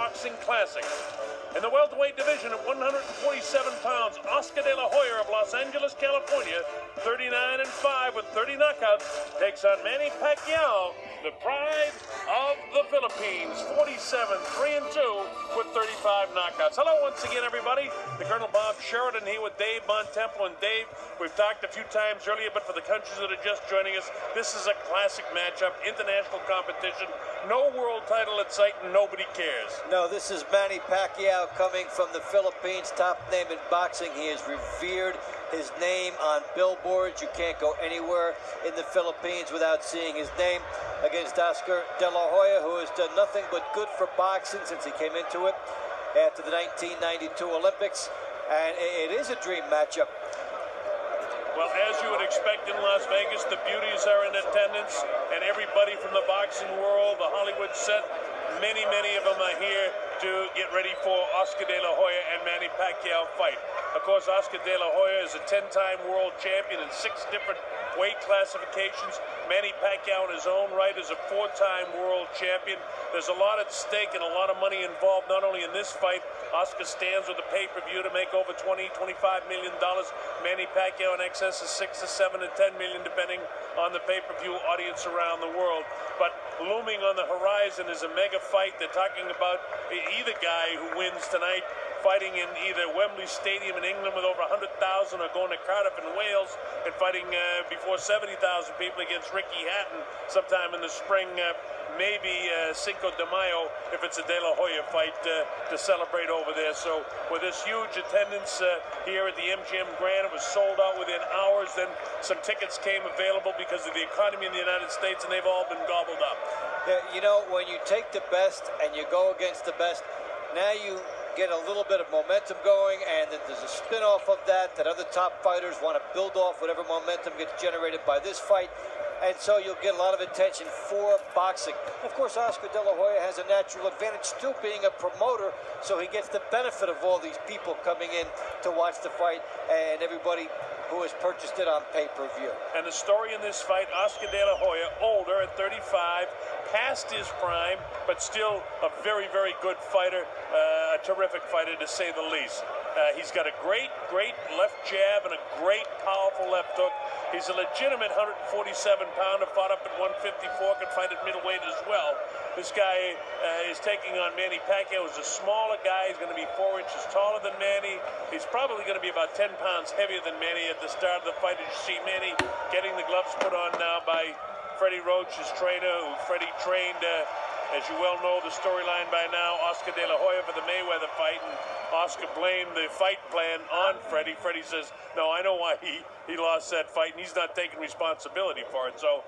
Boxing Classic. In the welterweight division at 147 pounds, Oscar De La Hoya of Los Angeles, California, 39-5 with 30 knockouts, takes on Manny Pacquiao, the pride of the Philippines, 47-3-2 with 35 knockouts. Hello once again, everybody. The Colonel Bob Sheridan here with Dave Bontempo. And Dave, we've talked a few times earlier, but for the countries that are just joining us, this is a classic matchup, international competition, no world title at sight, and nobody cares. No, this is Manny Pacquiao coming from the Philippines, top name in boxing. He is revered. His name on billboards. You can't go anywhere in the Philippines without seeing his name, against Oscar De La Hoya, who has done nothing but good for boxing since he came into it after the 1992 Olympics. And it is a dream matchup. Well, as you would expect in Las Vegas, the beauties are in attendance, and everybody from the boxing world, the Hollywood set, many of them are here to get ready for Oscar De La Hoya and Manny Pacquiao fight. Of course, Oscar De La Hoya is a 10-time world champion in 6 different weight classifications. Manny Pacquiao in his own right is a 4-time world champion. There's a lot at stake and a lot of money involved, not only in this fight. Oscar stands with a pay-per-view to make over $20–25 million. Manny Pacquiao in excess of $6 to $7 to $10 million, depending on the pay-per-view audience around the world. But looming on the horizon is a mega fight. They're talking about either guy who wins tonight fighting in either Wembley Stadium in England with over 100,000 or going to Cardiff in Wales and fighting before 70,000 people against Ricky Hatton sometime in the spring, maybe Cinco de Mayo if it's a De La Hoya fight to celebrate over there. So with this huge attendance here at the MGM Grand, it was sold out within hours. Then some tickets came available because of the economy in the United States, and they've all been gobbled up. You know, when you take the best and you go against the best, now you get a little bit of momentum going, and then there's a spin-off of that other top fighters want to build off whatever momentum gets generated by this fight, and so you'll get a lot of attention for boxing. Of course, Oscar De La Hoya has a natural advantage still being a promoter, so he gets the benefit of all these people coming in to watch the fight and everybody who has purchased it on pay-per-view. And the story in this fight, Oscar De La Hoya, older at 35, past his prime, but still a very good fighter, a terrific fighter to say the least. He's got a great left jab and a great powerful left hook. He's a legitimate 147-pounder, fought up at 154, can fight at middleweight as well. This guy is taking on Manny Pacquiao, who's a smaller guy. He's going to be 4 inches taller than Manny. He's probably going to be about 10 pounds heavier than Manny at the start of the fight. As you see Manny getting the gloves put on now by Freddie Roach, his trainer, who Freddie trained, as you well know, the storyline by now, Oscar De La Hoya for the Mayweather fight, and Oscar blamed the fight plan on Freddie. Freddie says, no, I know why he lost that fight, and he's not taking responsibility for it. So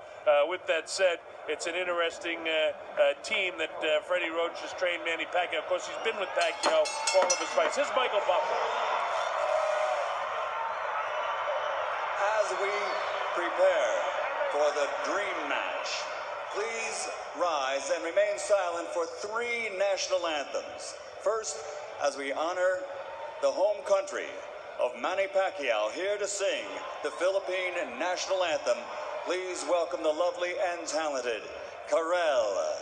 with that said, it's an interesting team that Freddie Roach has trained Manny Pacquiao. Of course, he's been with Pacquiao for all of his fights. Here's Michael Buffer. As we prepare for the dream match, please rise and remain silent for 3 national anthems. First, as we honor the home country of Manny Pacquiao, here to sing the Philippine national anthem, please welcome the lovely and talented Karel.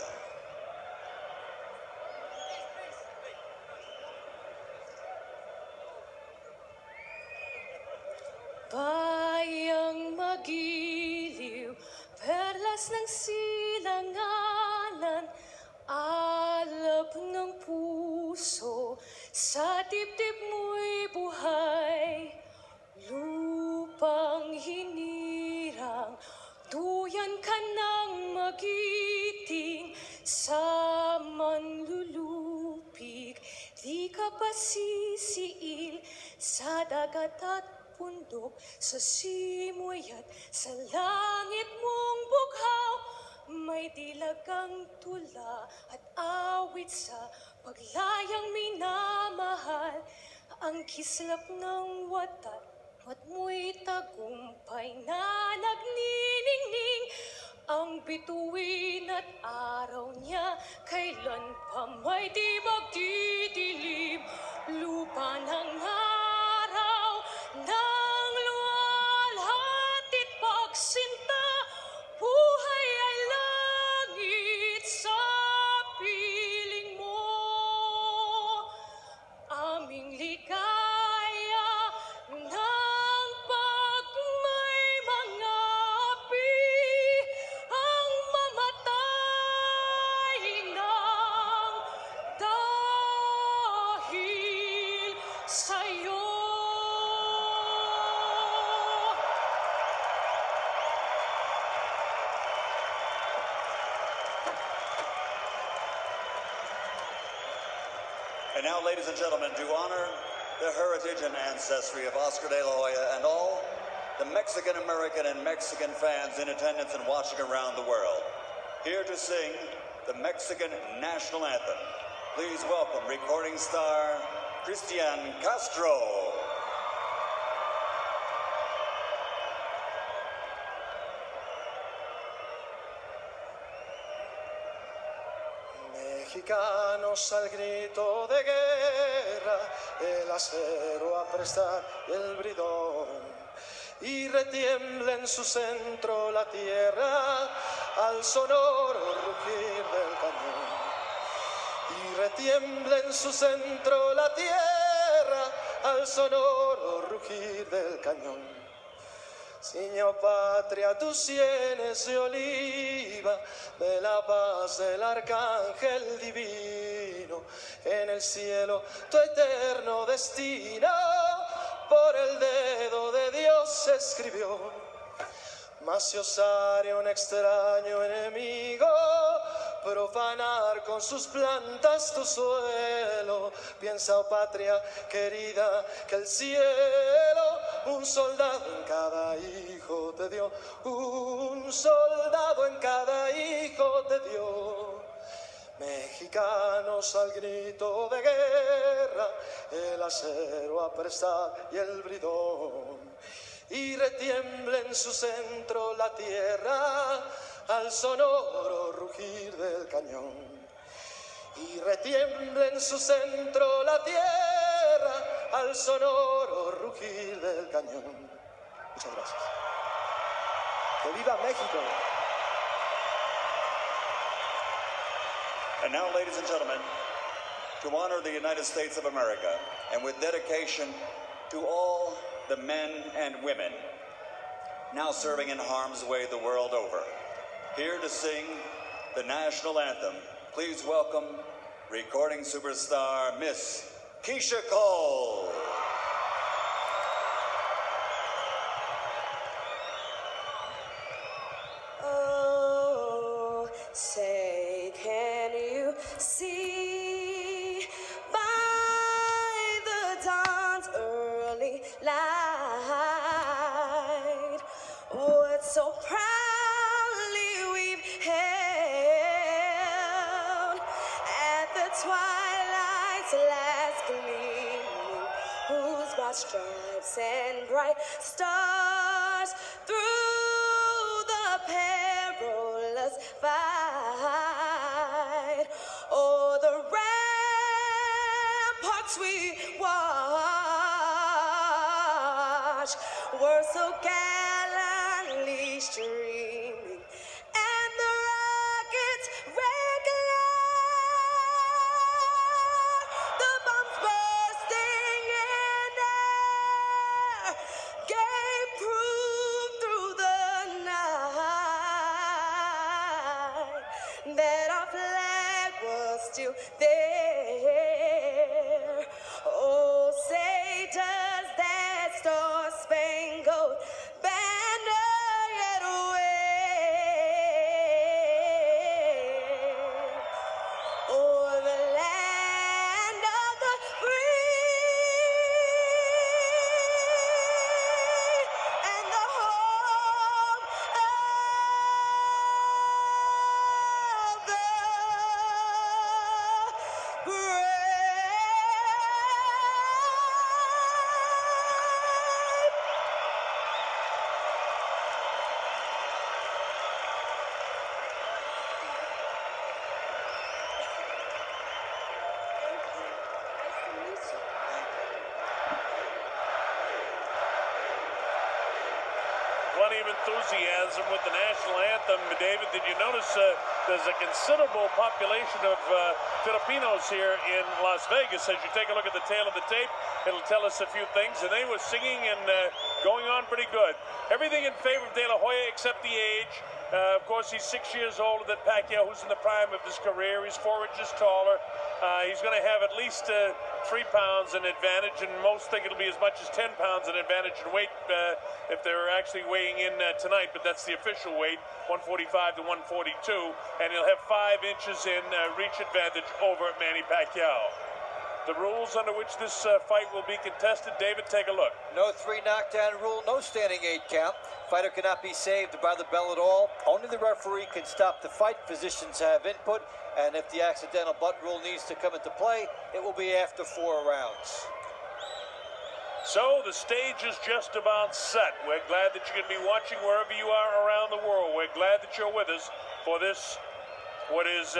Bayang magiliw, perlas ng silanganan, alab ng puso, sa dibdib mo'y buhay. Lupang hinirang, duyan ka ng magiting, sa manlulupig, di ka pa sisiil, sa dagat at bundok, sa simoy at sa langit mong bughaw, may dilagang tula at awit sa paglayang minamahal, ang kislap ng watat, at mo'y tagumpay na nagniningning, ang bituin at araw niya, kailan pa may di magdidilim, lupa ng araw, ng luwalhatit pagsinta, buhay ay langit sa piling mo. And now, ladies and gentlemen, to honor the heritage and ancestry of Oscar de la Hoya and all the Mexican-American and Mexican fans in attendance and watching around the world, here to sing the Mexican national anthem, please welcome recording star Cristian Castro. Mexicanos al grito de guerra, el acero a prestar y el bridón, y retiembla en su centro la tierra al sonoro rugir del cañón. Y retiembla en su centro la tierra al sonoro rugir del cañón. Ciño patria, tus sienes de oliva, de la paz del arcángel divino, en el cielo tu eterno destino por el dedo de Dios se escribió. Mas si osare un extraño enemigo profanar con sus plantas tu suelo, piensa, oh patria querida, que el cielo un soldado en cada hijo te dio, un soldado en cada hijo te dio. Mexicanos al grito de guerra, el acero a prestar y el bridón, y retiembla en su centro la tierra al sonoro rugir del cañón. Y retiembla en su centro la tierra al sonoro rugir del cañón. Muchas gracias. ¡Que viva México! And now, ladies and gentlemen, to honor the United States of America, and with dedication to all the men and women now serving in harm's way the world over, here to sing the national anthem, please welcome recording superstar Miss Keisha Cole. Oh, say, can you see by the dawn's early light what so proudly we've held at the twilight's last gleaming, whose broad stripes and bright stars through the perilous fight, o'er the ramparts we watched were so gallantly streaming, and the rockets' red glare, the bombs bursting in air, gave proof through the night that our flag was still there. Oh, say does that star-spangled banner yet wave o'er the land of the free and the home of the brave? Plenty of enthusiasm with the national anthem. David, did you notice there's a considerable population of Filipinos here in Las Vegas? As you take a look at the tail of the tape, it'll tell us a few things, and they were singing and going on pretty good. Everything in favor of De La Hoya except the age. Of course, he's 6 years older than Pacquiao, who's in the prime of his career. He's 4 inches taller. He's going to have at least 3 pounds in advantage, and most think it'll be as much as 10 pounds in advantage in weight if they're actually weighing in tonight, but that's the official weight, 145 to 142, and he'll have 5 inches in reach advantage over Manny Pacquiao. the rules under which this fight will be contested. David, take a look. No 3 knockdown rule, no standing 8 count. Fighter cannot be saved by the bell at all. Only the referee can stop the fight. Physicians have input, and if the accidental butt rule needs to come into play, it will be after 4 rounds. So the stage is just about set. We're glad that you can be watching wherever you are around the world. We're glad that you're with us for this, what is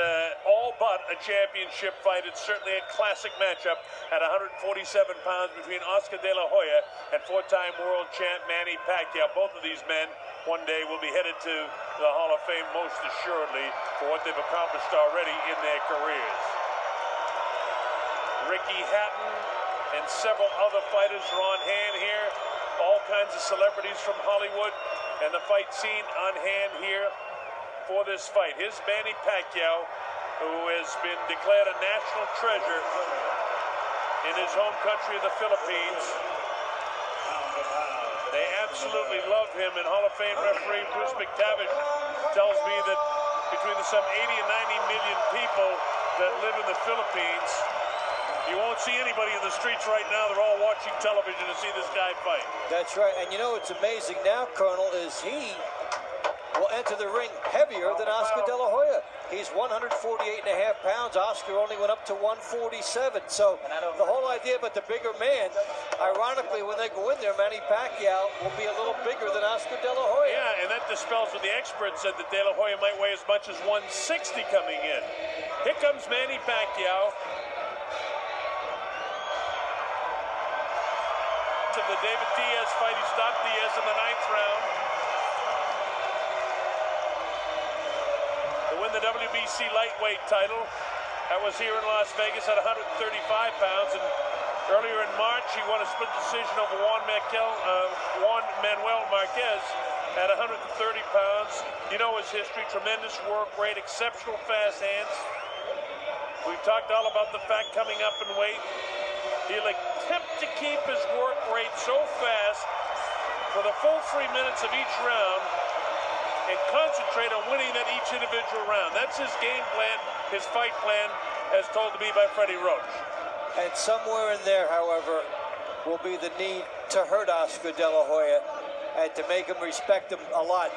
all but a championship fight. It's certainly a classic matchup at 147 pounds between Oscar De La Hoya and 4-time world champ Manny Pacquiao. Both of these men one day will be headed to the Hall of Fame most assuredly for what they've accomplished already in their careers. Ricky Hatton and several other fighters are on hand here. All kinds of celebrities from Hollywood and the fight scene on hand here for this fight. Here's Manny Pacquiao, who has been declared a national treasure in his home country of the Philippines. They absolutely love him, and Hall of Fame referee Bruce McTavish tells me that between the some 80 and 90 million people that live in the Philippines, you won't see anybody in the streets right now. They're all watching television to see this guy fight. That's right. And you know what's amazing now, Colonel, is he will enter the ring heavier than Oscar De La Hoya. He's 148.5 pounds. Oscar only went up to 147. So the whole idea about the bigger man, ironically, when they go in there, Manny Pacquiao will be a little bigger than Oscar De La Hoya. Yeah, and that dispels what the experts said, that De La Hoya might weigh as much as 160 coming in. Here comes Manny Pacquiao. To the David Diaz fight, he stopped Diaz in the 9th round to win the WBC lightweight title. That was here in Las Vegas at 135 pounds, and earlier in March he won a split decision over Juan Manuel Marquez at 130 pounds. You know his history: tremendous work rate, exceptional fast hands. We've talked all about the fact coming up in weight. He'll attempt to keep his work rate so fast for the full 3 minutes of each round and concentrate on winning that each individual round. That's his game plan, his fight plan, as told to me by Freddie Roach. And somewhere in there, however, will be the need to hurt Oscar De La Hoya and to make him respect him a lot.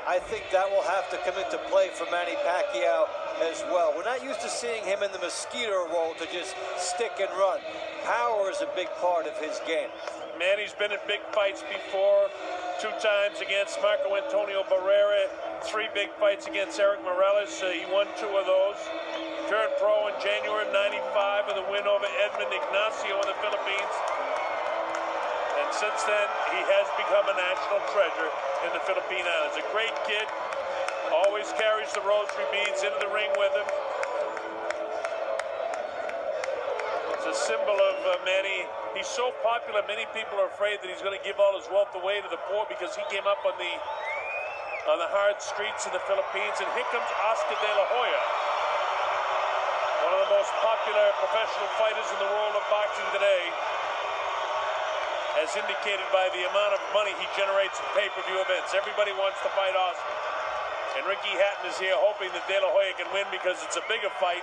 I think that will have to come into play for Manny Pacquiao as well. We're not used to seeing him in the mosquito role to just stick and run. Power is a big part of his game. Manny's been in big fights before, 2 times against Marco Antonio Barrera, 3 big fights against Eric Morales. He won 2 of those. Turned pro in January of '95 with a win over Edmund Ignacio in the Philippines. And since then, he has become a national treasure in the Philippine Islands. A great kid, always carries the rosary beads into the ring with him. It's a symbol of Manny. He's so popular, many people are afraid that he's going to give all his wealth away to the poor because he came up on the hard streets in the Philippines. And here comes Oscar De La Hoya, one of the most popular professional fighters in the world of boxing today, as indicated by the amount of money he generates at pay-per-view events. Everybody wants to fight Oscar. And Ricky Hatton is here hoping that De La Hoya can win because it's a bigger fight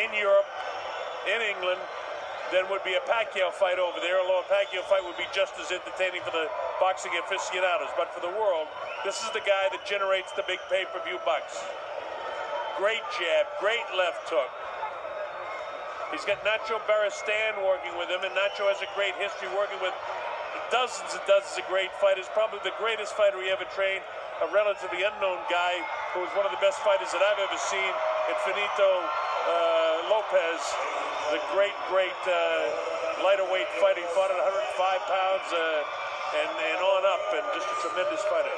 in Europe, in England, than would be a Pacquiao fight over there, although a Pacquiao fight would be just as entertaining for the boxing aficionados. But for the world, this is the guy that generates the big pay-per-view bucks. Great jab, great left hook. He's got Nacho Beristain working with him, and Nacho has a great history working with dozens and dozens of great fighters. Probably the greatest fighter he ever trained, a relatively unknown guy who was one of the best fighters that I've ever seen, Infinito Lopez, the great lighter weight fighter. He fought at 105 pounds and on up, and just a tremendous fighter.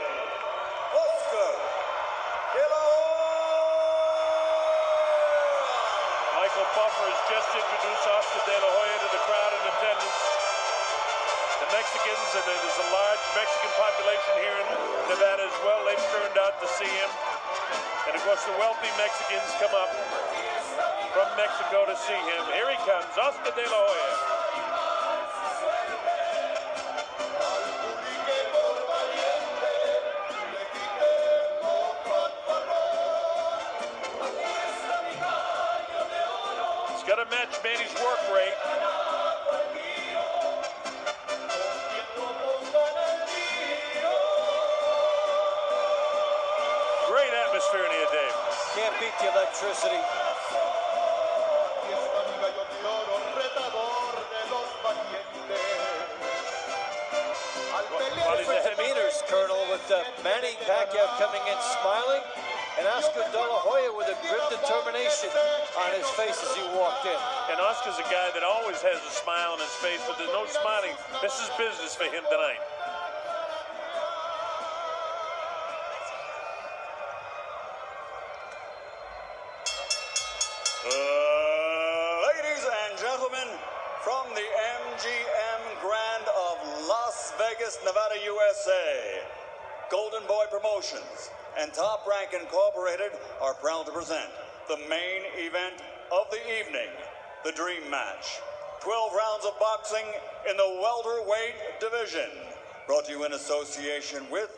Oscar De La Hoya. Michael Buffer has just introduced Oscar De La Hoya to the crowd in attendance. The Mexicans, and there's a large Mexican population here in Nevada as well. They've turned out to see him. And of course, the wealthy Mexicans come up from Mexico to see him. Here he comes, Oscar De La Hoya. got to match Manny's work rate. Great atmosphere in here, Dave. Can't beat the electricity. Different demeanors, Colonel, with Manny Pacquiao coming in smiling, and Oscar De La Hoya with a grim determination on his face as he walked in. And Oscar's a guy that always has a smile on his face, but there's no smiling. This is business for him tonight. Ladies and gentlemen, from the MGM Grand of Las Vegas, Nevada, USA, Golden Boy Promotions and Top Rank Incorporated are proud to present the main event of the evening, the Dream Match. 12 rounds of boxing in the welterweight division. Brought to you in association with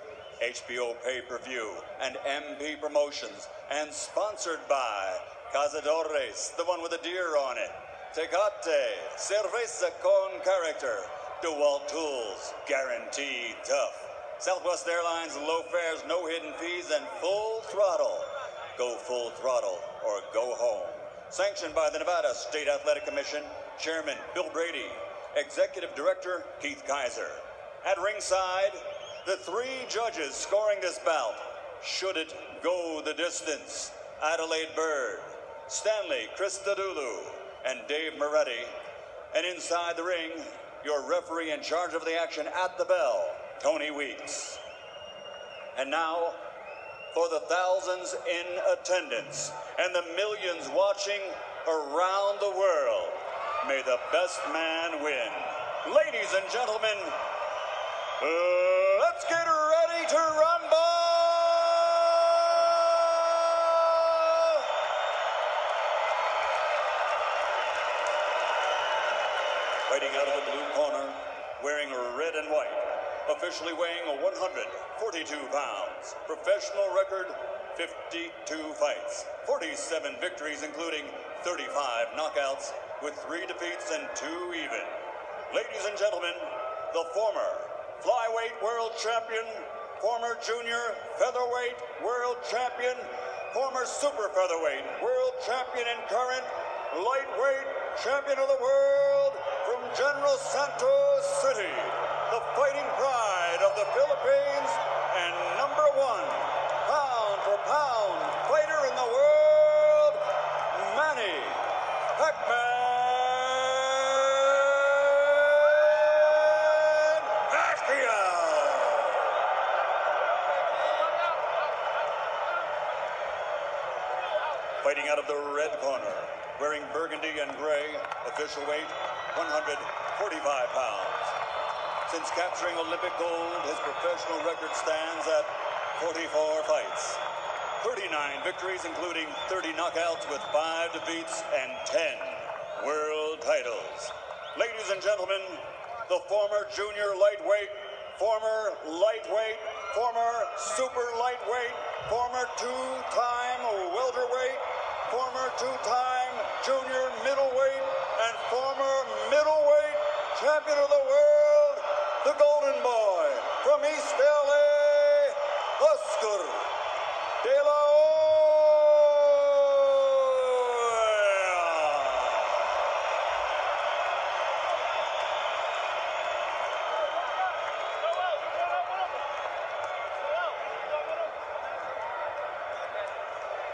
HBO Pay-Per-View and MP Promotions, and sponsored by Cazadores, the one with the deer on it. Tecate, cerveza con character. DeWalt Tools, guaranteed tough. Southwest Airlines, low fares, no hidden fees, and full throttle. Go full throttle or go home. Sanctioned by the Nevada State Athletic Commission, Chairman Bill Brady, Executive Director Keith Kaiser. At ringside, the three judges scoring this bout. Should it go the distance? Adelaide Bird, Stanley Christodoulou, and Dave Moretti. And inside the ring, your referee in charge of the action at the bell, Tony Weeks. And now, for the thousands in attendance and the millions watching around the world, may the best man win. Ladies and gentlemen, let's get ready to rumble! Fighting out of the blue corner, wearing red and white, officially weighing 142 pounds, professional record 52 fights, 47 victories, including 35 knockouts, with 3 defeats and 2 even. Ladies and gentlemen, the former flyweight world champion, former junior featherweight world champion, former super featherweight world champion, and current lightweight champion of the world from General Santos City, the fighting pride of the Philippines and #1 pound-for-pound fighter in the world, Manny Pacman Pacquiao. Fighting out of the red corner, wearing burgundy and gray, official weight 145 pounds. Since capturing Olympic gold, his professional record stands at 44 fights, 39 victories, including 30 knockouts, with 5 defeats and 10 world titles. Ladies and gentlemen, the former junior lightweight, former lightweight, former super lightweight, former 2-time welterweight, former 2-time junior middleweight, and former middleweight champion of the world, the Golden Boy from East LA, Oscar De La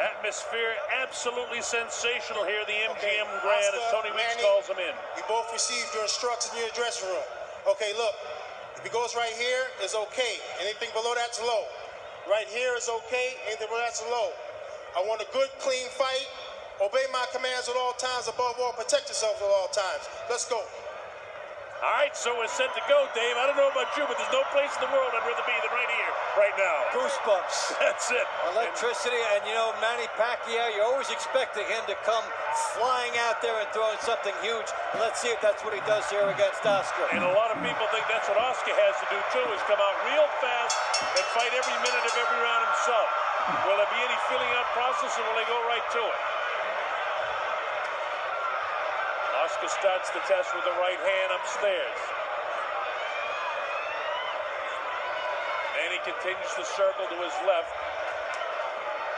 Atmosphere absolutely sensational here, the MGM Grand, as Tony Weeks calls them in. You both received your instructions in your dressing room. Okay, look, if he goes right here, it's okay. Anything below that's low. Right here is okay, anything below that's low. I want a good, clean fight. Obey my commands at all times. Above all, protect yourself at all times. Let's go. All right, so we're set to go, Dave. I don't know about you, but there's no place in the world I'd rather be than right here, right now. Goosebumps. That's it. Electricity, and you know, Manny Pacquiao, you're always expecting him to come flying out there and throwing something huge. Let's see if that's what he does here against Oscar. And a lot of people think that's what Oscar has to do, too, is come out real fast and fight every minute of every round himself. Will there be any filling out process, or will they go right to it? Oscar starts the test with the right hand upstairs. Manny continues to circle to his left.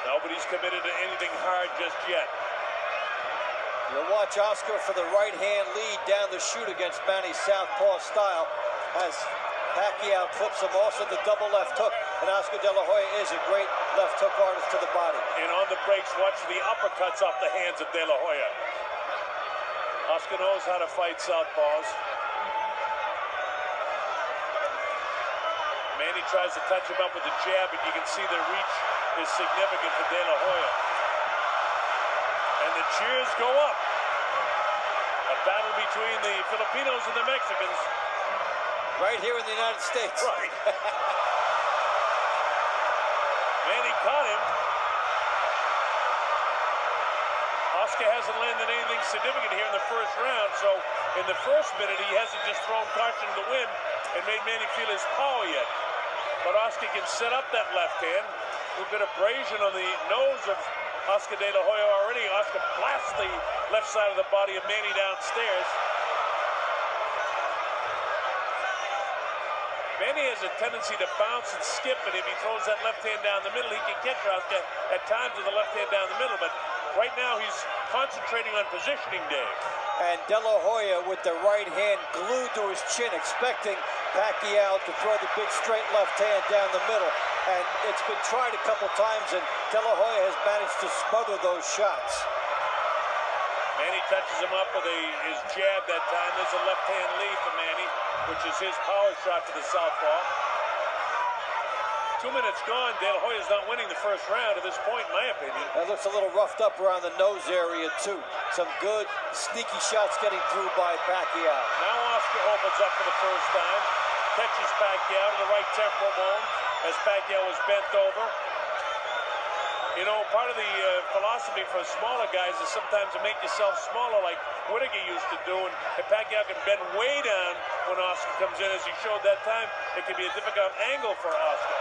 Nobody's committed to anything hard just yet. You'll watch Oscar for the right hand lead down the chute against Manny's southpaw style as Pacquiao clips him. Also the double left hook, and Oscar De La Hoya is a great left hook artist to the body. And on the breaks, watch the uppercuts off the hands of De La Hoya. Oscar knows how to fight southpaws. Manny tries to touch him up with the jab, but you can see the reach is significant for De La Hoya. And the cheers go up. A battle between the Filipinos and the Mexicans. Right here in the United States. Right. Manny caught him. Oscar hasn't landed anything significant here in the first round, so in the first minute he hasn't just thrown caution to the wind and made Manny feel his power yet. But Oscar can set up that left hand. A little bit of abrasion on the nose of Oscar De La Hoya already. Oscar blasts the left side of the body of Manny downstairs. Manny has a tendency to bounce and skip, and if he throws that left hand down the middle, he can catch Oscar at times with the left hand down the middle. But right now, he's concentrating on positioning, Dave. And De La Hoya with the right hand glued to his chin, expecting Pacquiao to throw the big straight left hand down the middle. And it's been tried a couple times, and De La Hoya has managed to smother those shots. Manny touches him up with his jab that time. There's a left hand lead for Manny, which is his power shot to the southpaw. 2 minutes gone. De La Hoya's not winning the first round at this point, in my opinion. That looks a little roughed up around the nose area, too. Some good, sneaky shots getting through by Pacquiao. Now Oscar opens up for the first time. Catches Pacquiao to the right temporal bone as Pacquiao is bent over. You know, part of the philosophy for smaller guys is sometimes to make yourself smaller like Whittaker used to do, and if Pacquiao can bend way down when Oscar comes in, as he showed that time, it can be a difficult angle for Oscar.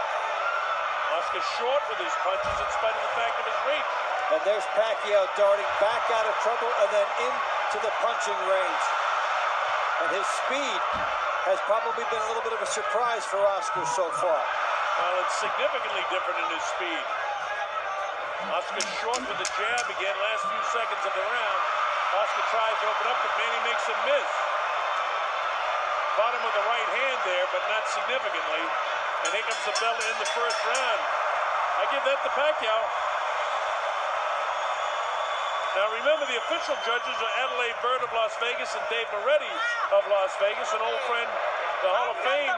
Oscar short with his punches in spite of the fact of his reach. And there's Pacquiao darting back out of trouble and then into the punching range. And his speed has probably been a little bit of a surprise for Oscar so far. Well, it's significantly different in his speed. Oscar short with the jab again, last few seconds of the round. Oscar tries to open up, but Manny makes him miss. Caught him with the right hand there, but not significantly. And here comes the bell to end the first round. I give that to Pacquiao. Now remember, the official judges are Adelaide Bird of Las Vegas and Dave Moretti of Las Vegas, an old friend, the Hall of Fame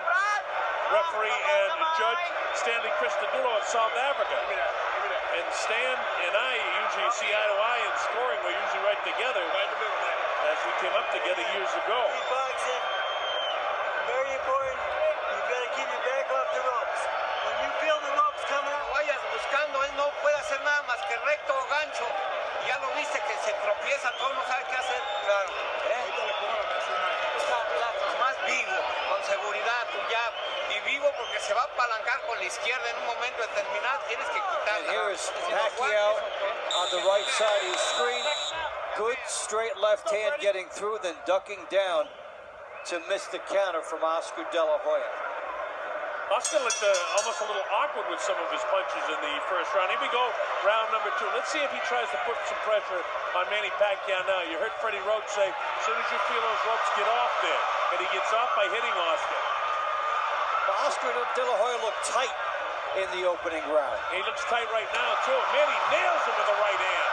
referee and judge Stanley Christodoulou of South Africa. And Stan and I usually see eye to eye in scoring. We're usually right together as we came up together years ago. Boxing, very important. You gotta keep your back off the ropes. When you feel the ropes coming out, Vayas buscando, él no puede hacer nada más que recto o gancho. Ya lo viste que se tropieza, todo no sabe qué hacer. Claro. Más vivo, con seguridad, tu jab. Y vivo porque se va a apalancar con la izquierda en un momento determinado. Tienes que quitarla. And here is Pacquiao on the right side of the screen. Good straight left hand getting through, then ducking down to miss the counter from Oscar De La Hoya. Oscar looked almost a little awkward with some of his punches in the first round. Here we go, round number 2. Let's see if he tries to put some pressure on Manny Pacquiao now. You heard Freddie Roach say, as soon as you feel those ropes, get off there. And he gets off by hitting Oscar. But Oscar De La Hoya looked tight in the opening round. He looks tight right now, too. Manny nails him with the right hand.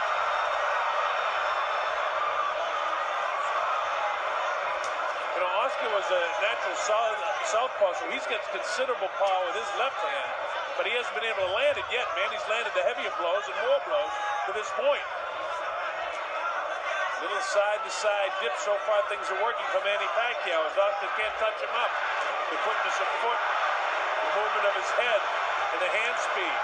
You know, Oscar was a natural southpaw, so he's got considerable power with his left hand, but he hasn't been able to land it yet. Manny's landed the heavier blows and more blows to this point. Little side-to-side dip. So far, things are working for Manny Pacquiao as Oscar can't touch him up. The quickness of foot, the movement of his head, and the hand speed.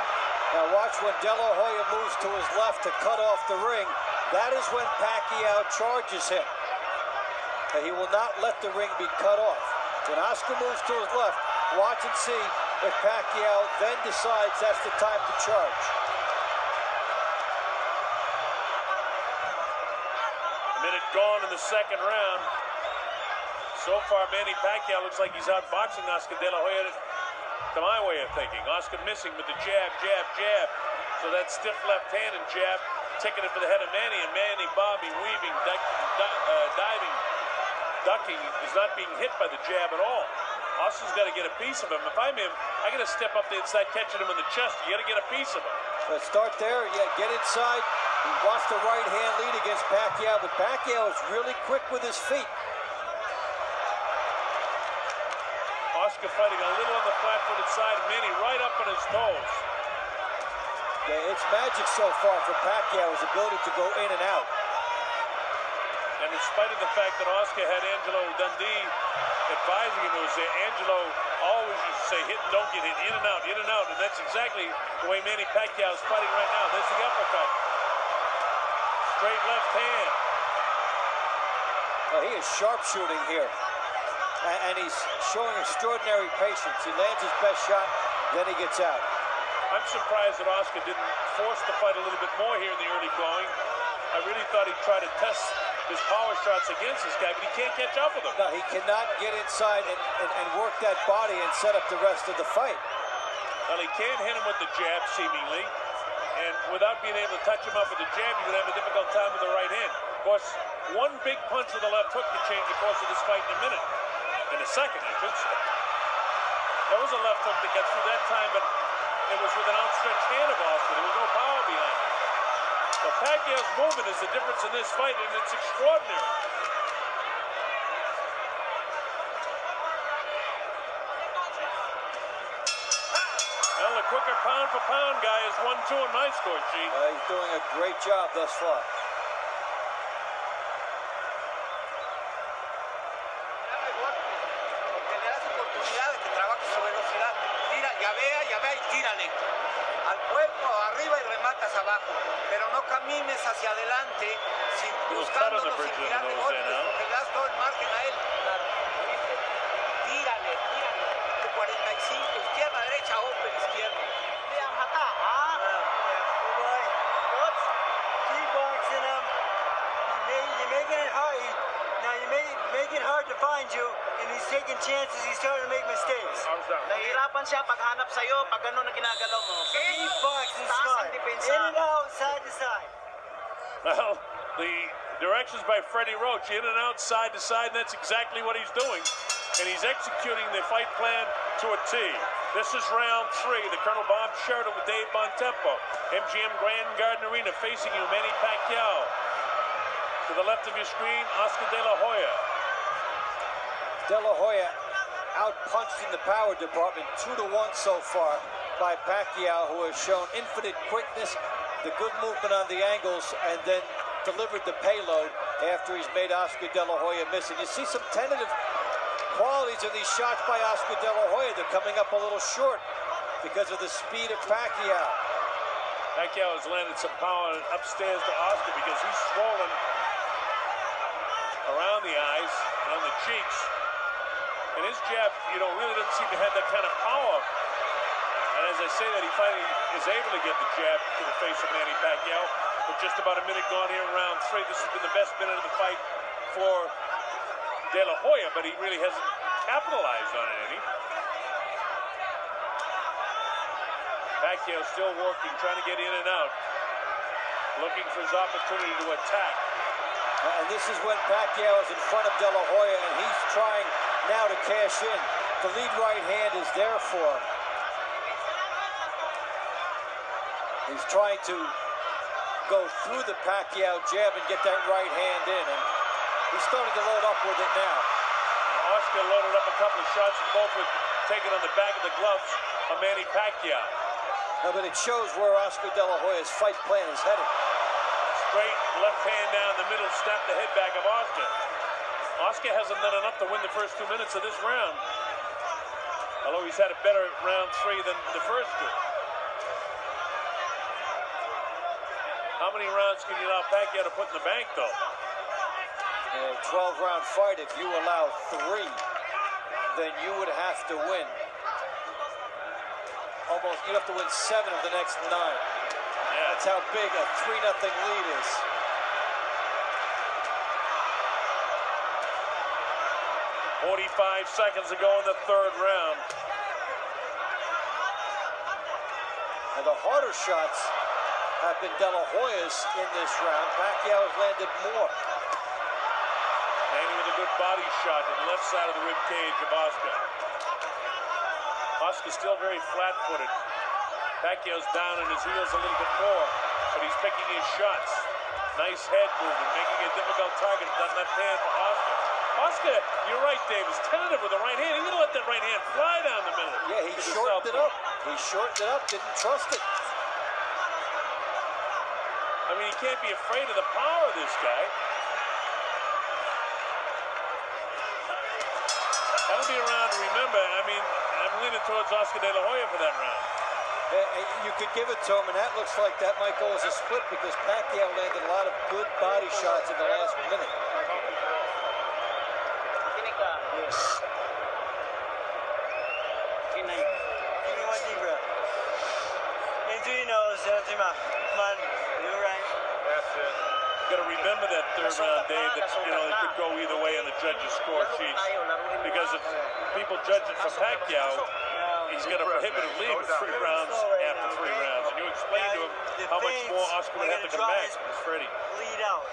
Now watch when De La Hoya moves to his left to cut off the ring. That is when Pacquiao charges him. He will not let the ring be cut off. When Oscar moves to his left, watch and see if Pacquiao then decides that's the time to charge. Minute gone in the second round. So far, Manny Pacquiao looks like he's outboxing Oscar De La Hoya, to my way of thinking. Oscar missing with the jab, jab, jab. So that stiff left hand and jab, taking it for the head of Manny, and Manny bobbing, weaving, diving, ducking, is not being hit by the jab at all. Oscar's got to get a piece of him. If I'm him, I got to step up there and start catching him in the chest. You got to get a piece of him. So start there, yeah, get inside. He wants the right hand lead against Pacquiao, but Pacquiao is really quick with his feet. Oscar fighting a little on the flat-footed side. Manny right up on his toes. Yeah, it's magic so far for Pacquiao, his ability to go in and out. And in spite of the fact that Oscar had Angelo Dundee advising him, it was Angelo always used to say, hit and don't get hit, in and out, and that's exactly the way Manny Pacquiao is fighting right now. There's the uppercut. Straight left hand. Well, he is sharpshooting here. And he's showing extraordinary patience. He lands his best shot, then he gets out. I'm surprised that Oscar didn't force the fight a little bit more here in the early going. I really thought he'd try to test his power shots against this guy, but he can't catch up with him. No, he cannot get inside and work that body and set up the rest of the fight. Well, he can't hit him with the jab, seemingly. And without being able to touch him up with the jab, you're going to have a difficult time with the right hand. Of course, one big punch with the left hook could change the course of this fight in a minute. In a second, I should say. There was a left hook that got through that time, but it was with an outstretched hand of Oscar. There was no power behind it. So Pacquiao's movement is the difference in this fight, and it's extraordinary. Well, the quicker pound-for-pound guy is 1-2 in my score sheet. He's doing a great job thus far. Llavea y tírale. Al cuerpo, arriba y rematas abajo. Pero no camines hacia adelante buscándolo sin tirarle golpes, porque le das todo el margen a él. Tírale. De 45, izquierda, derecha, open, izquierda. Whoops. Keep boxing him. You're making it hard. Now you're making it hard to find you, and he's taking chances. He's starting to make mistakes. Nahihirapan siya paghanap sa'yo pag gano'n na ginagalaw mo. Keep boxing smart. In and out, side to side. Well, the directions by Freddie Roach, in and out, side to side, and that's exactly what he's doing. And he's executing the fight plan to a T. This is round 3. The Colonel Bob Sheridan with Dave Bontempo. MGM Grand Garden Arena facing you, Manny Pacquiao. To the left of your screen, Oscar De La Hoya. De La Hoya out-punched in the power department 2-1 so far by Pacquiao, who has shown infinite quickness, the good movement on the angles, and then delivered the payload after he's made Oscar De La Hoya miss. And you see some tentative qualities in these shots by Oscar De La Hoya. They're coming up a little short because of the speed of Pacquiao. Pacquiao has landed some power upstairs to Oscar because he's swollen around the eyes and on the cheeks. And his jab, really doesn't seem to have that kind of power. And as I say that, he finally is able to get the jab to the face of Manny Pacquiao. With just about a minute gone here in round 3. This has been the best minute of the fight for De La Hoya, but he really hasn't capitalized on it any. Pacquiao still working, trying to get in and out. Looking for his opportunity to attack. And this is when Pacquiao is in front of De La Hoya, and he's trying now to cash in. The lead right hand is there for him. He's trying to go through the Pacquiao jab and get that right hand in, and he's starting to load up with it now. Oscar loaded up a couple of shots, and both were taken on the back of the gloves of Manny Pacquiao. No, but it shows where Oscar De La Hoya's fight plan is headed. Straight left hand down the middle, snap the head back of Oscar. Oscar hasn't done enough to win the first 2 minutes of this round. Although he's had a better round 3 than the first 2. How many rounds can you allow Pacquiao to put in the bank, though? A 12-round fight, if you allow 3, then you would have to win. You'd have to win 7 of the next 9. That's how big a 3-0 lead is. 45 seconds to go in the third round. And the harder shots have been De La Hoya's in this round. Pacquiao has landed more. Manny with a good body shot to the left side of the rib cage of Oscar. Oscar's still very flat-footed. Pacquiao's down on his heels a little bit more, but he's picking his shots. Nice head movement, making a difficult target. Does left hand for Oscar. Oscar, you're right, Dave, is tentative with the right hand. He's going to let that right hand fly down the middle. Yeah, he shortened it up. He shortened it up, didn't trust it. I mean, he can't be afraid of the power of this guy. That'll be a round to remember. I mean, I'm leaning towards Oscar De La Hoya for that round. You could give it to him, and that looks like that might go as a split because Pacquiao landed a lot of good body shots in the last minute. Give me one deep breath. In through your nose, out through your mouth. Come on, you're right. That's it. You got to remember that third round, Dave, that, you know, it could go either way on the judges' score sheets. Because if people judge it for Pacquiao, he's got a prohibitive lead with 3 rounds after 3 rounds. And you explain to him how much more Oscar would have to come back. It's Freddie. Lead out.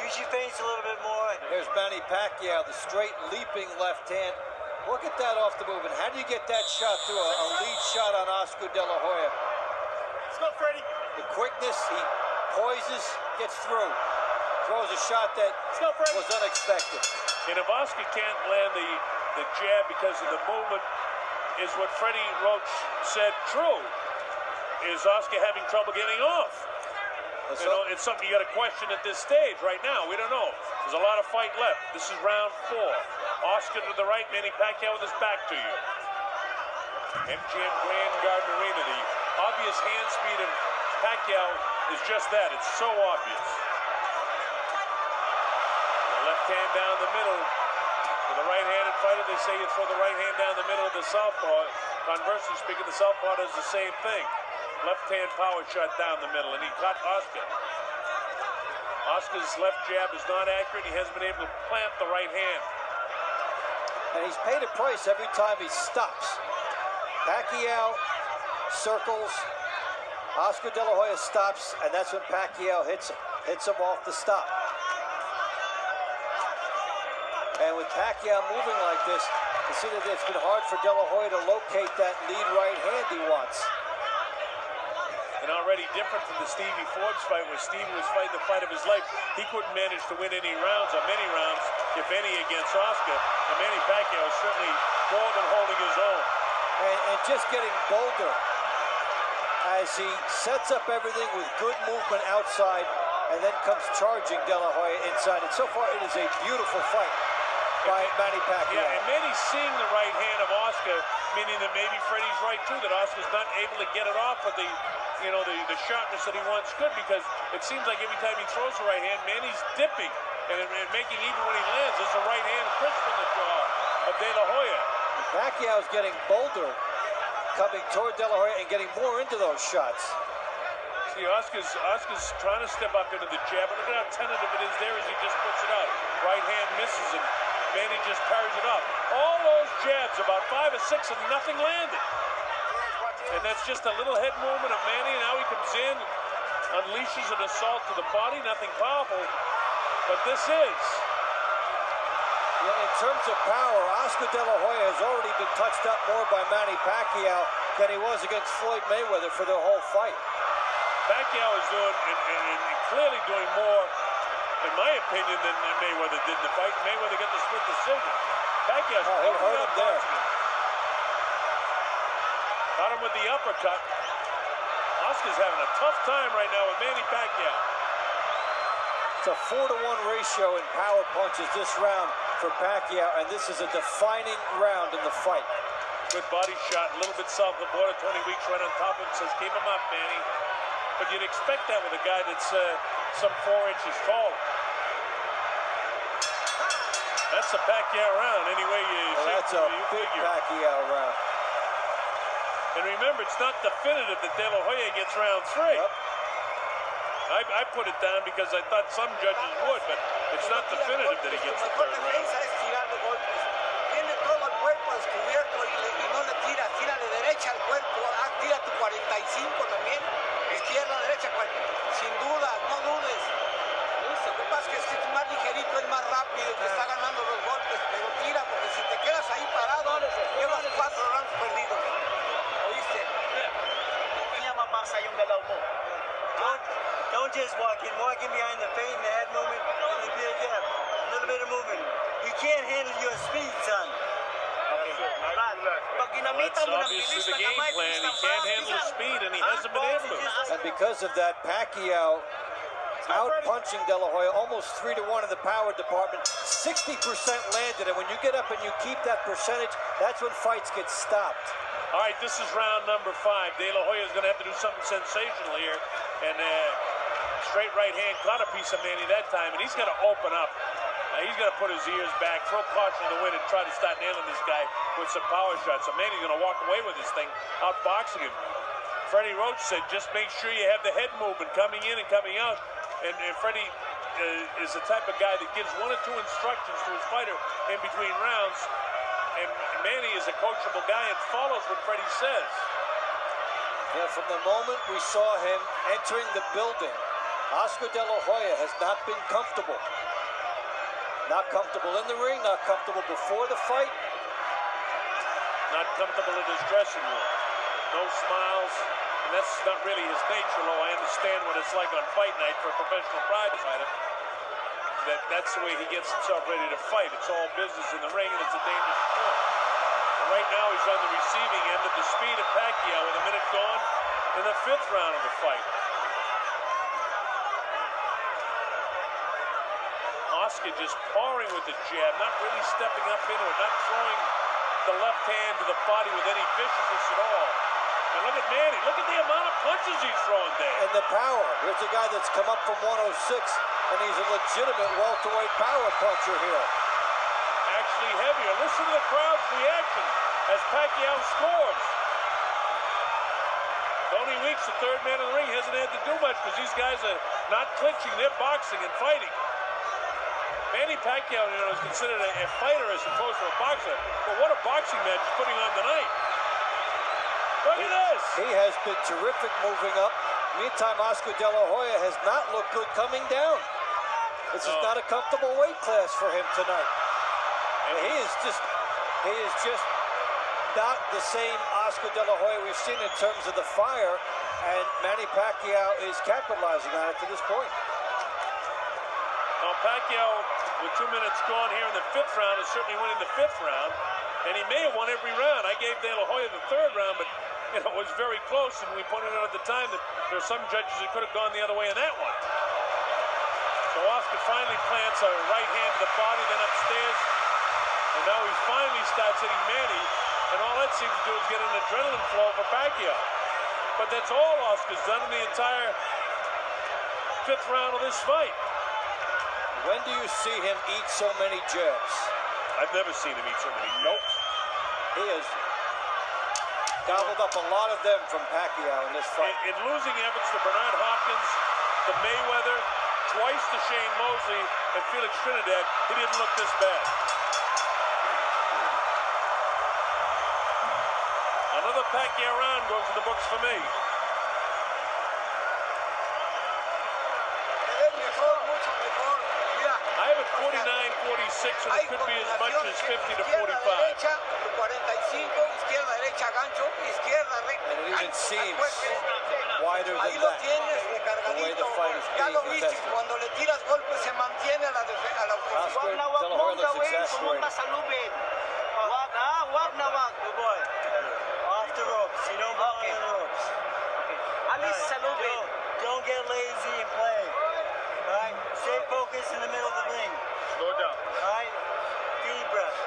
Use your face a little bit more. There's Manny Pacquiao, the straight leaping left hand. Look at that off the move. And how do you get that shot through a lead shot on Oscar De La Hoya? Let's go, Freddie. The quickness, he poises, gets through. Throws a shot that was unexpected. And if Oscar can't land the jab because of the movement, is what Freddie Roach said true? Is Oscar having trouble getting off? You know, it's something you got to question at this stage right now. We don't know. There's a lot of fight left. This is round 4. Oscar to the right, Manny Pacquiao with his back to you. MGM Grand Garden Arena. The obvious hand speed of Pacquiao is just that. It's so obvious. The left hand down the middle. For the right-handed fighter, they say you throw the right hand down the middle of the southpaw. Conversely speaking, the southpaw does the same thing. Left-hand power shot down the middle, and he caught Oscar. Oscar's left jab is not accurate. He hasn't been able to plant the right hand. And he's paid a price every time he stops. Pacquiao circles. Oscar De La Hoya stops, and that's when Pacquiao hits him off the stop. And with Pacquiao moving like this, you see that it's been hard for De La Hoya to locate that lead right hand he wants. And already different from the Stevie Forbes fight, where Stevie was fighting the fight of his life. He couldn't manage to win any rounds, or many rounds, if any, against Oscar. And Manny Pacquiao is certainly more than holding his own. And just getting bolder as he sets up everything with good movement outside and then comes charging De La Hoya inside. And so far, it is a beautiful fight by Manny Pacquiao. Yeah, and Manny's seeing the right hand of Oscar, meaning that maybe Freddie's right too, that Oscar's not able to get it off with the sharpness that he once could, because it seems like every time he throws the right hand, Manny's dipping and making even when he lands. There's a right hand crisp in the jaw of De La Hoya. Pacquiao's getting bolder, coming toward De La Hoya and getting more into those shots. See, Oscar's trying to step up into the jab, but look at how tentative it is there as he just puts it out. Right hand misses, and Manny just parries it off. All those jabs, about 5 or 6, and nothing landed. And that's just a little head movement of Manny, and now he comes in, unleashes an assault to the body, nothing powerful. But this is. Yeah, in terms of power, Oscar De La Hoya has already been touched up more by Manny Pacquiao than he was against Floyd Mayweather for the whole fight. Pacquiao is doing, and clearly doing more, in my opinion, than Mayweather did in the fight. Mayweather got the split decision. Pacquiao's he hurt him there. Got him with the uppercut. Oscar's having a tough time right now with Manny Pacquiao. It's a 4-to-1 ratio in power punches this round for Pacquiao, and this is a defining round in the fight. Good body shot, a little bit south of the border. Tony Weeks right on top of him, says, keep him up, Manny. But you'd expect that with a guy that's some 4 inches tall. That's a Pacquiao round, anyway That's a big Pacquiao round. And remember, it's not definitive that De La Hoya gets round 3. Yep. I put it down because I thought some judges would, but it's not definitive that he gets the third round. cuerpo descubierto y no le tiras, tírale derecha al cuerpo, tira tu 45 también, izquierda, derecha, sin duda, no dudes. Lo que pasa es que es más ligerito, es más rápido, te está ganando los golpes, pero tira, porque si te quedas ahí parado, llevas 4 rounds perdidos. ¿Oíste? Hindi niya mabasa yung galaw mo. Don't just walk in behind the feint and the head movement, and the big jab. A little bit of movement. You can't handle your speed, son. Pag ginamitan That's mo ng obviously bilis the na game kamay, plan. bilis He ng can't braso, handle the minsan, speed, and he hasn't been able to. And because of that, Pacquiao out-punching De La Hoya almost 3-1 in the power department. 60% landed, and when you get up and you keep that percentage, that's when fights get stopped. All right, this is round number 5. De La Hoya is going to have to do something sensational here. And straight right hand caught a piece of Manny that time, and he's got to open up. He's got to put his ears back, throw caution to the wind, and try to start nailing this guy with some power shots. So Manny's going to walk away with this thing, outboxing him. Freddie Roach said, just make sure you have the head movement coming in and coming out. And Freddie is the type of guy that gives 1 or 2 instructions to his fighter in between rounds. And Manny is a coachable guy and follows what Freddie says. Yeah, from the moment we saw him entering the building, Oscar De La Hoya has not been comfortable. Not comfortable in the ring, not comfortable before the fight. Not comfortable in his dressing room. No smiles. And that's not really his nature, though. I understand what it's like on fight night for a professional private fighter. That's the way he gets himself ready to fight. It's all business in the ring, and it's a dangerous sport. And right now, he's on the receiving end of the speed of Pacquiao with a minute gone in the 5th round of the fight. Oscar just pouring with the jab, not really stepping up into it, not throwing the left hand to the body with any viciousness at all. And look at Manny. Look at the amount of punches he's throwing there. And the power. Here's a guy that's come up from 106, and he's a legitimate welterweight power puncher here. Actually heavier. Listen to the crowd's reaction as Pacquiao scores. Tony Weeks, the 3rd man in the ring, hasn't had to do much because these guys are not clinching. They're boxing and fighting. Manny Pacquiao, is considered a fighter as opposed to a boxer. But what a boxing match he's putting on tonight. Look at this. He has been terrific moving up. Meantime, Oscar De La Hoya has not looked good coming down. This is not a comfortable weight class for him tonight. And he is just not the same Oscar De La Hoya we've seen in terms of the fire, and Manny Pacquiao is capitalizing on it to this point. Now, Pacquiao, with 2 minutes gone here in the 5th round, is certainly winning the 5th round, and he may have won every round. I gave De La Hoya the 3rd round, but it was very close, and we pointed out at the time that there are some judges that could have gone the other way in that one. So Oscar finally plants a right hand to the body, then upstairs, and now he finally starts hitting Manny, and all that seems to do is get an adrenaline flow for Pacquiao. But that's all Oscar's done in the entire 5th round of this fight. When do you see him eat so many jabs? I've never seen him eat so many jabs. Nope. He has gobbled up a lot of them from Pacquiao in this fight. In losing efforts to Bernard Hopkins, to Mayweather, twice to Shane Mosley, and Felix Trinidad, he didn't look this bad. Another Pacquiao round goes in the books for me. I have it 49-46, and it could be as much as 50 to 45. Derecha, 45, izquierda, derecha, gancho, izquierda, recta. And it even seems wider than Ahí lo that. tienes, The way recargadito. the fight is Ya lo being viste, contested. cuando le tiras golpes se mantiene a la ofensiva. Oscar Wag na De wag La Hoya mong looks gawin, exasperated. pumunta sa lubid. Wag ha, wag na wag. Good boy. Off the ropes. You don't belong Okay. on the ropes. Alis sa lubid. Don't get lazy and play. All right? Stay focused in the middle of the ring. Slow down. All right? Deep breath.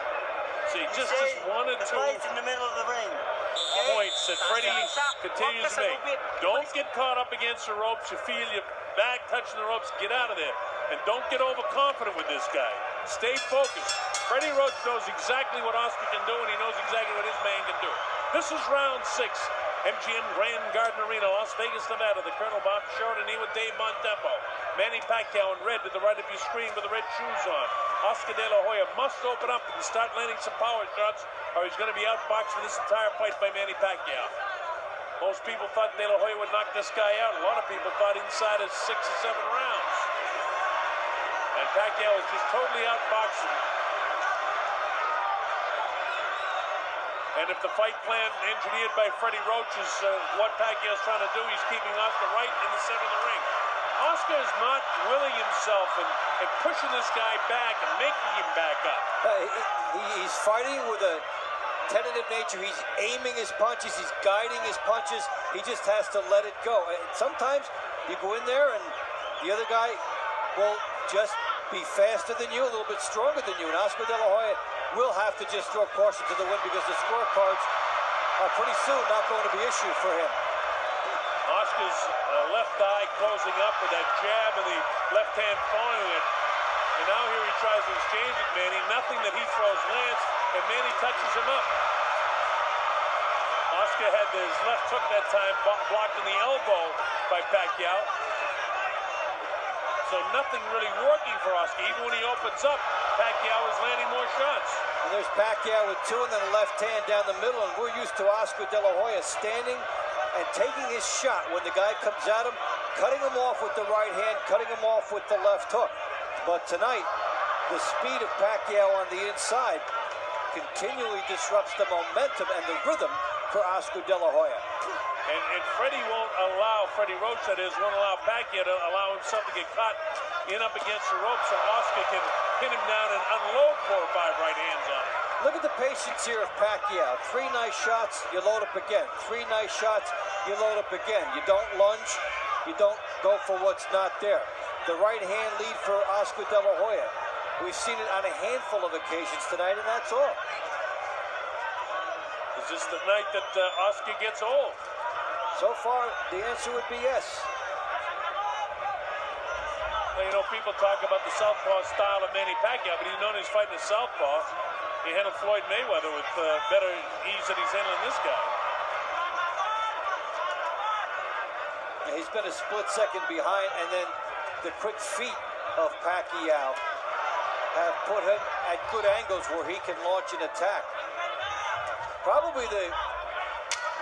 See, You just say 1 or the 2 fight's in the middle of the ring. Okay? points that Freddie continues to make. Don't get caught up against the ropes. You feel your back touching the ropes, get out of there. And don't get overconfident with this guy. Stay focused. Freddie Roach knows exactly what Oscar can do, and he knows exactly what his man can do. This is round 6. MGM Grand Garden Arena, Las Vegas, Nevada. The Colonel Bob Short and he with Dave Montempo. Manny Pacquiao in red to the right of your screen with the red shoes on. Oscar De La Hoya must open up and start landing some power shots, or he's going to be outboxed for this entire fight by Manny Pacquiao. Most people thought De La Hoya would knock this guy out. A lot of people thought inside of 6 or 7 rounds. And Pacquiao is just totally outboxing. And if the fight plan engineered by Freddie Roach is what Pacquiao's trying to do, he's keeping Oscar right in the center of the ring. Oscar is not willing himself and pushing this guy back and making him back up. He's fighting with a tentative nature. He's aiming his punches. He's guiding his punches. He just has to let it go. And sometimes you go in there and the other guy will just be faster than you, a little bit stronger than you. And Oscar De La Hoya will have to just throw caution to the wind because the scorecards are pretty soon not going to be issued for him. Oscar's left eye closing up with that jab and the left hand following it. And now here he tries to exchange with Manny. Nothing that he throws lands, and Manny touches him up. Oscar had his left hook that time blocked in the elbow by Pacquiao. So nothing really working for Oscar. Even when he opens up, Pacquiao is landing more shots. And there's Pacquiao with 2 and then a left hand down the middle, and we're used to Oscar De La Hoya standing and taking his shot when the guy comes at him, cutting him off with the right hand, cutting him off with the left hook. But tonight, the speed of Pacquiao on the inside continually disrupts the momentum and the rhythm for Oscar De La Hoya. And Freddie won't allow, Freddie Roach that is, won't allow Pacquiao to allow himself to get caught in up against the rope so Oscar can pin him down and unload 4 or 5 right hands on him. Look at the patience here of Pacquiao. 3 nice shots, you load up again. 3 nice shots, you load up again. You don't lunge, you don't go for what's not there. The right hand lead for Oscar De La Hoya. We've seen it on a handful of occasions tonight, and that's all. Is this the night that Oscar gets old? So far, the answer would be yes. Well, you know, people talk about the southpaw style of Manny Pacquiao, but he's known he's fighting a southpaw. He handled Floyd Mayweather with better ease than he's handling this guy. Yeah, he's been a split second behind, and then the quick feet of Pacquiao have put him at good angles where he can launch an attack. Probably the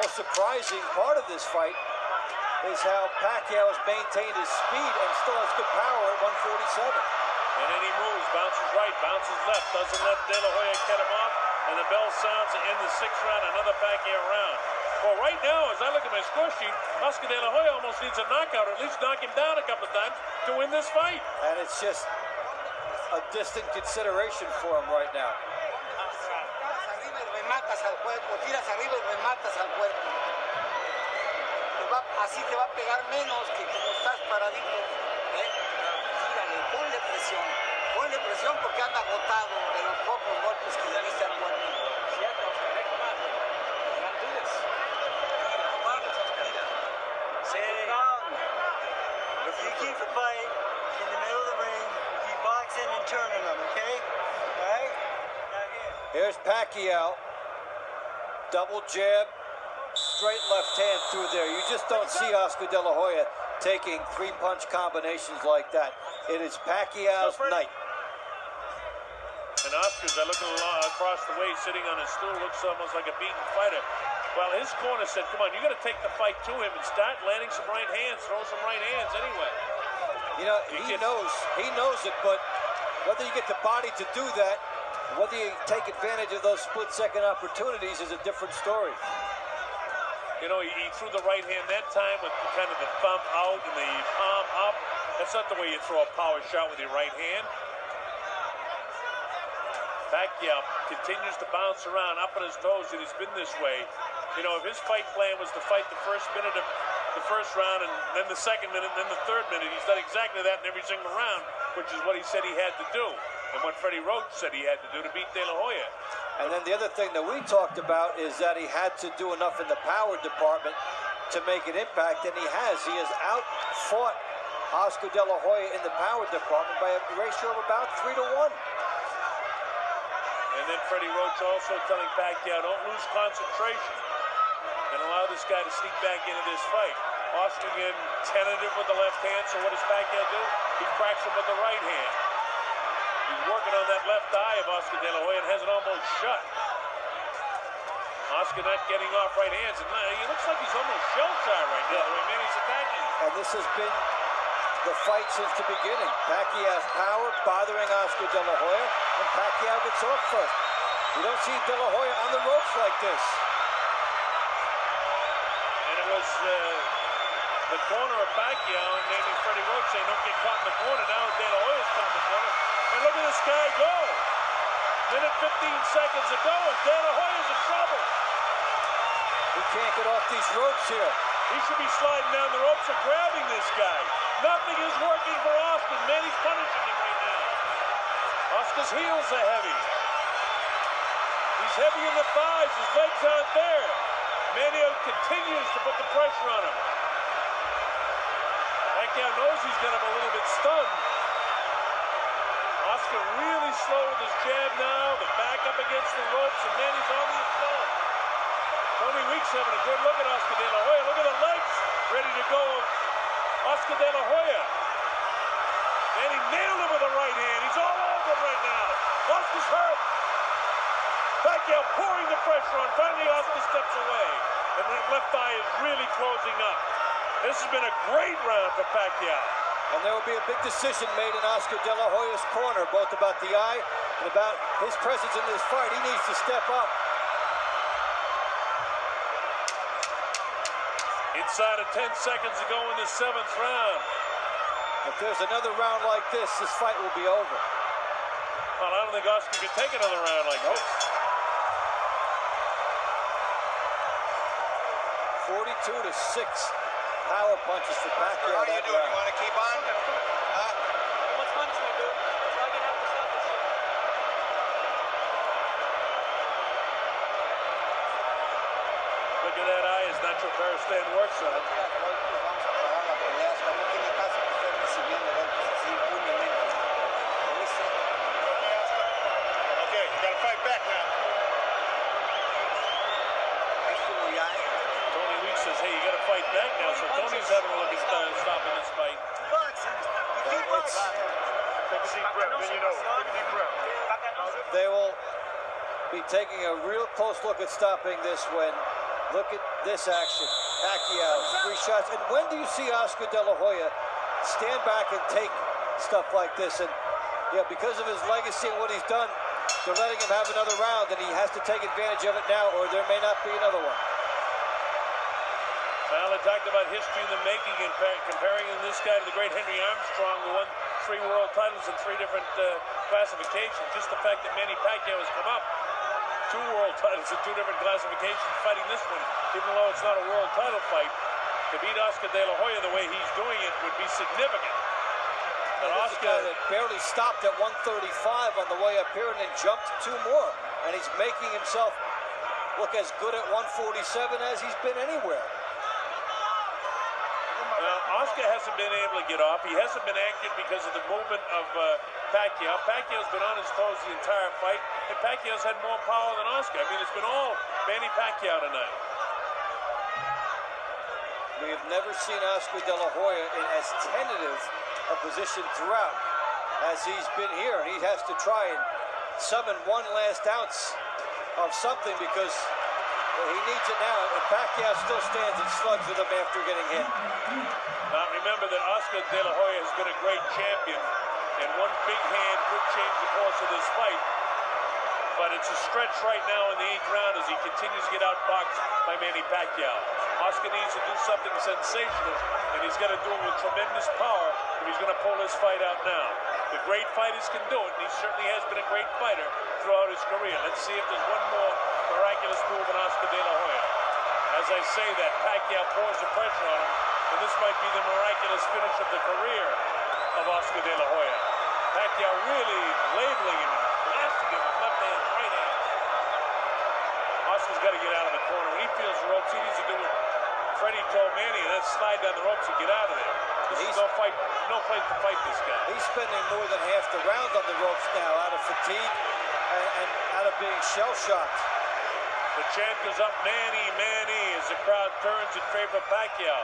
most surprising part of this fight is how Pacquiao has maintained his speed and still has good power at 147. And then he moves, bounces right, bounces left, doesn't let De La Hoya cut him off, and the bell sounds to end the 6th round, another Pacquiao round. Well, right now, as I look at my score sheet, Oscar De La Hoya almost needs a knockout, or at least knock him down a couple of times to win this fight. And it's just a distant consideration for him right now. Rematas al cuerpo, tiras arriba y rematas al cuerpo. Así te va a pegar menos que como estás paradito. Tírale, ponle presión porque anda agotado de los pocos golpes que le diste al cuerpo. You keep the fight in the middle of the ring, keep boxing and turning them, okay? All right? Now here. Here's Pacquiao. Double jab, straight left hand through there. You just don't see Oscar De La Hoya taking 3-punch combinations like that. It is Pacquiao's night. And Oscar's, I look across the way, sitting on his stool, looks almost like a beaten fighter. Well, his corner said, come on, you got to take the fight to him and start landing some right hands, throw some right hands anyway. You know, he knows it, but whether you get the body to do that, whether you take advantage of those split-second opportunities is a different story. You know, he threw the right hand that time with kind of the thumb out and the palm up. That's not the way you throw a power shot with your right hand. Pacquiao continues to bounce around, up on his toes, and he's been this way. You know, if his fight plan was to fight the first minute of the first round and then the second minute and then the third minute, he's done exactly that in every single round, which is what he said he had to do, and what Freddie Roach said he had to do to beat De La Hoya. And then the other thing that we talked about is that he had to do enough in the power department to make an impact, and he has. He has outfought Oscar De La Hoya in the power department by a ratio of about 3-to-1. And then Freddie Roach also telling Pacquiao, don't lose concentration. and allow this guy to sneak back into this fight. Oscar again tentative with the left hand, so what does Pacquiao do? He cracks him with the right hand. He's working on that left eye of Oscar De La Hoya and has it almost shut. Oscar not getting off right hands, and he looks like he's almost shell-shy right now, the way Manny's attacking him. And this has been the fight since the beginning. Pacquiao's power bothering Oscar De La Hoya, and Pacquiao gets off first. You don't see De La Hoya on the ropes like this. And it was the corner of Pacquiao, and maybe Freddie Roach saying, don't get caught in the corner. Now De La Hoya's caught in the corner. And look at this guy go. Minute 15 seconds ago, and De La Hoya's in trouble. He can't get off these ropes here. He should be sliding down the ropes and grabbing this guy. Nothing is working for Oscar. Manny's punishing him right now. Oscar's heels are heavy. He's heavy in the thighs. His legs aren't there. Manny continues to put the pressure on him. Pacquiao knows he's got him a little bit stunned. Oscar really slow with his jab now. The back up against the ropes, and Manny's on the assault. Tony Weeks having a good look at Oscar De La Hoya. Look at the legs ready to go. Oscar De La Hoya. And he nailed him with the right hand. He's all over him right now. Oscar's hurt. Pacquiao pouring the pressure on. Finally, Oscar steps away. And that left eye is really closing up. This has been a great round for Pacquiao. And there will be a big decision made in Oscar De La Hoya's corner, both about the eye and about his presence in this fight. He needs to step up. Inside of 10 seconds to go in the 7th round. If there's another round like this fight will be over. Well, I don't think Oscar can take another round like this. 42-6 power punches for Pacquiao. How you doing? You want to keep on? What's punishment, dude? That's why I can have to stop this shit. Look at that eye. It's natural Paristan works on it. Okay, you got to fight back now. Tony Weeks says, hey, you got to fight back now. So Tony's having a look at stopping this fight. Take a deep breath, then you know. Take a deep breath. They will be taking a real close look at stopping this when, look at this action. Pacquiao, 3 shots. And when do you see Oscar De La Hoya stand back and take stuff like this? And yeah, because of his legacy and what he's done, they're letting him have another round, and he has to take advantage of it now, or there may not be another one. Well, I talked about history in the making and comparing this guy to the great Henry Armstrong, who won 3 world titles in 3 different classifications. Just the fact that Manny Pacquiao has come up 2 world titles in 2 different classifications, fighting this one, even though it's not a world title fight, to beat Oscar De La Hoya the way he's doing it would be significant. And Oscar that barely stopped at 135 on the way up here and then jumped 2 more. And he's making himself look as good at 147 as he's been anywhere. Now, Oscar hasn't been able to get off. He hasn't been accurate because of the movement of Pacquiao. Pacquiao's been on his toes the entire fight, and Pacquiao's had more power than Oscar. I mean, it's been all Manny Pacquiao tonight. We have never seen Oscar De La Hoya in as tentative a position throughout as he's been here. He has to try and summon one last ounce of something because he needs it now. And Pacquiao still stands and slugs with him after getting hit. Now, remember that Oscar De La Hoya has been a great champion, and one big hand could change the course of this fight. But it's a stretch right now in the 8th round as he continues to get outboxed by Manny Pacquiao. Oscar needs to do something sensational, and he's got to do it with tremendous power if he's going to pull this fight out now. The great fighters can do it, and he certainly has been a great fighter throughout his career. Let's see if there's one more miraculous move in Oscar De La Hoya. As I say that, Pacquiao pours the pressure on him, and this might be the miraculous finish of the career of Oscar De La Hoya. Pacquiao really labeling him and blasting him with left hand, right hand. Oscar's got to get out of the corner. When he feels the ropes, he needs to do what Freddie told Manny, and then slide down the ropes and get out of there. This is no place to fight this guy. He's spending more than half the round on the ropes now out of fatigue and out of being shell-shocked. The chant goes up, Manny, Manny, as the crowd turns in favor of Pacquiao.